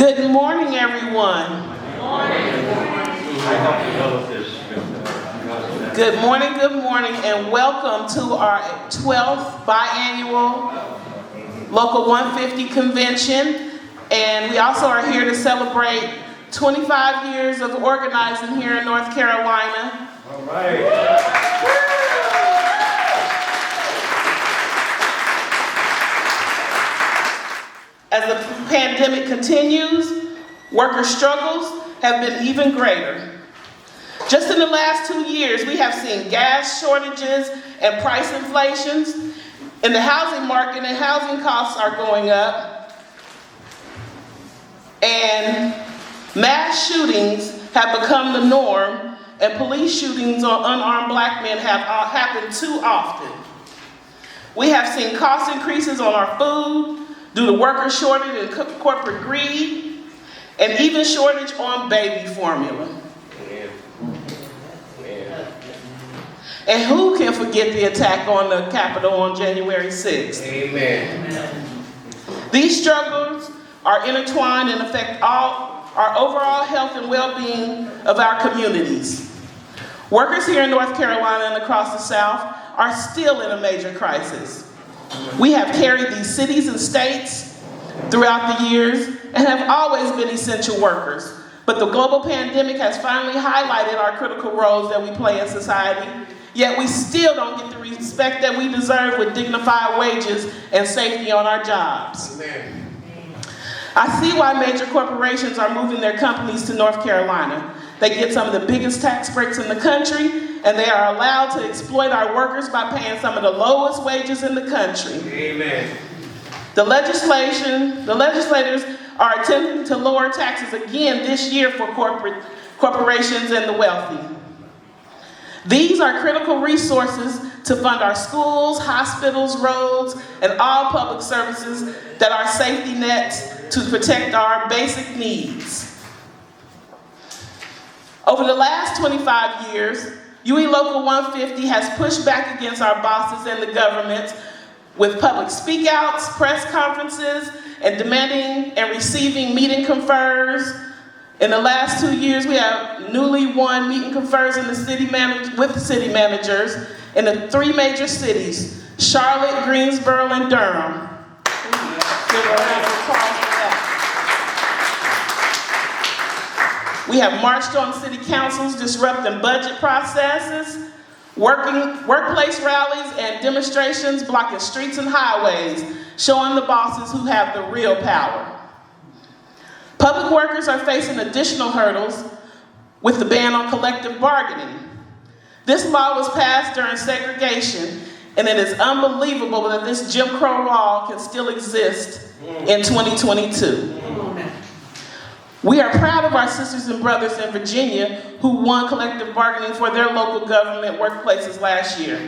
Good morning, everyone. Good morning, and welcome to our 12th biannual Local 150 convention. And we also are here to celebrate 25 years of organizing here in North Carolina. All right. As the pandemic continues, worker struggles have been even greater. Just in the last 2 years, we have seen gas shortages and price inflations. In the housing market, and housing costs are going up. And mass shootings have become the norm, and police shootings on unarmed black men have happened too often. We have seen cost increases on our food, due to worker shortage and corporate greed, and even shortage on baby formula. And who can forget the attack on the Capitol on January 6th? Amen. These struggles are intertwined and affect our overall health and well-being of our communities. Workers here in North Carolina and across the South are still in a major crisis. We have carried these cities and states throughout the years and have always been essential workers. But the global pandemic has finally highlighted our critical roles that we play in society, yet we still don't get the respect that we deserve with dignified wages and safety on our jobs. Amen. I see why major corporations are moving their companies to North Carolina. They get some of the biggest tax breaks in the country, and they are allowed to exploit our workers by paying some of the lowest wages in the country. Amen. The legislators are attempting to lower taxes again this year for corporations and the wealthy. These are critical resources to fund our schools, hospitals, roads, and all public services that are safety nets to protect our basic needs. Over the last 25 years, UE Local 150 has pushed back against our bosses and the government with public speakouts, press conferences, and demanding and receiving meet and confers. In the last 2 years, we have newly won meet and confers in with the city managers in the 3 major cities, Charlotte, Greensboro, and Durham. Give a round of applause for that. We have marched on city councils, disrupting budget processes, workplace rallies and demonstrations, blocking streets and highways, showing the bosses who have the real power. Public workers are facing additional hurdles with the ban on collective bargaining. This law was passed during segregation, and it is unbelievable that this Jim Crow law can still exist in 2022. We are proud of our sisters and brothers in Virginia who won collective bargaining for their local government workplaces last year.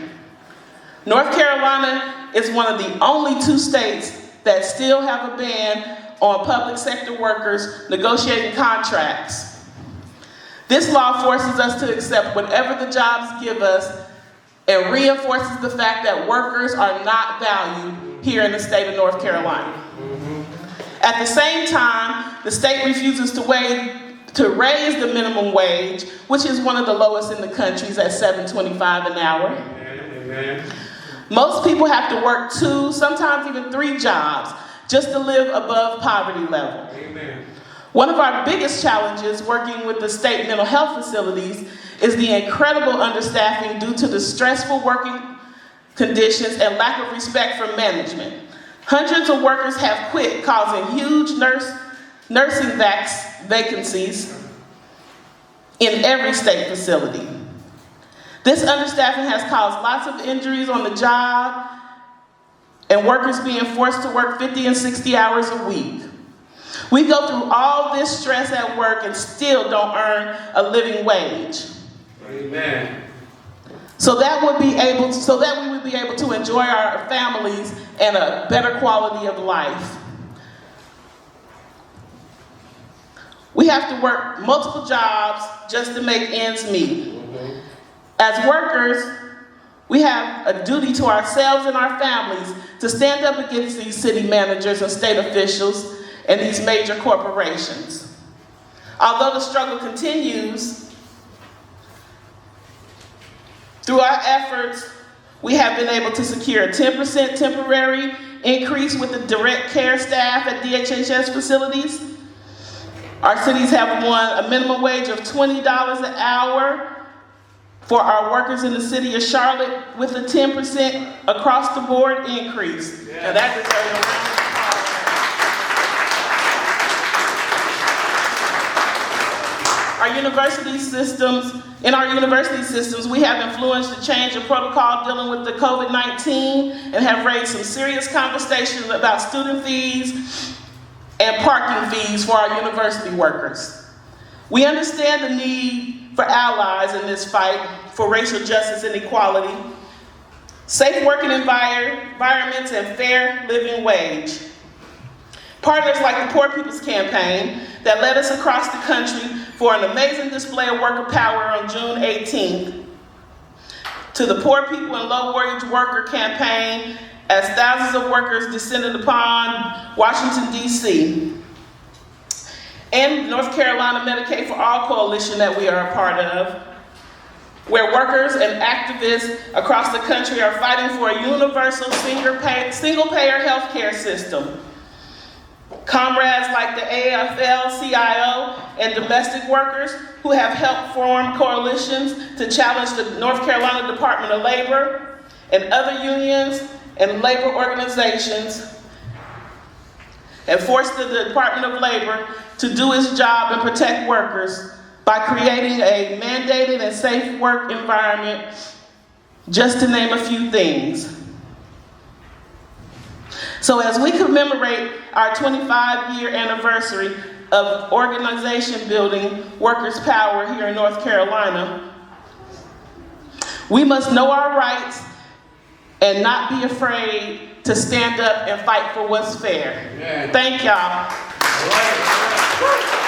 North Carolina is one of the only 2 states that still have a ban on public sector workers negotiating contracts. This law forces us to accept whatever the jobs give us and reinforces the fact that workers are not valued here in the state of North Carolina. At the same time, the state refuses to raise the minimum wage, which is one of the lowest in the country at $7.25 an hour. Amen. Most people have to work 2, sometimes even 3 jobs just to live above poverty level. Amen. One of our biggest challenges working with the state mental health facilities is the incredible understaffing due to the stressful working conditions and lack of respect from management. Hundreds of workers have quit, causing huge nursing vacancies in every state facility. This understaffing has caused lots of injuries on the job and workers being forced to work 50 and 60 hours a week. We go through all this stress at work and still don't earn a living wage. Amen. So that we would be able to enjoy our families and a better quality of life. We have to work multiple jobs just to make ends meet. As workers, we have a duty to ourselves and our families to stand up against these city managers and state officials and these major corporations. Although the struggle continues, through our efforts, we have been able to secure a 10% temporary increase with the direct care staff at DHHS facilities. Our cities have won a minimum wage of $20 an hour for our workers in the city of Charlotte with a 10% across the board increase. Yeah. Now that deserves a round of applause. In our university systems, we have influenced the change of protocol dealing with the COVID-19 and have raised some serious conversations about student fees and parking fees for our university workers. We understand the need for allies in this fight for racial justice and equality, safe working environments, and fair living wage. Partners like the Poor People's Campaign that led us across the country for an amazing display of worker power on June 18th, to the Poor People and Low Wage Worker Campaign as thousands of workers descended upon Washington, D.C., and North Carolina Medicaid for All Coalition that we are a part of, where workers and activists across the country are fighting for a universal single-payer healthcare system. Comrades like the AFL-CIO and domestic workers who have helped form coalitions to challenge the North Carolina Department of Labor and other unions and labor organizations and force the Department of Labor to do its job and protect workers by creating a mandated and safe work environment, just to name a few things. So as we commemorate our 25-year anniversary of organization building workers' power here in North Carolina, we must know our rights and not be afraid to stand up and fight for what's fair. Amen. Thank y'all. All right.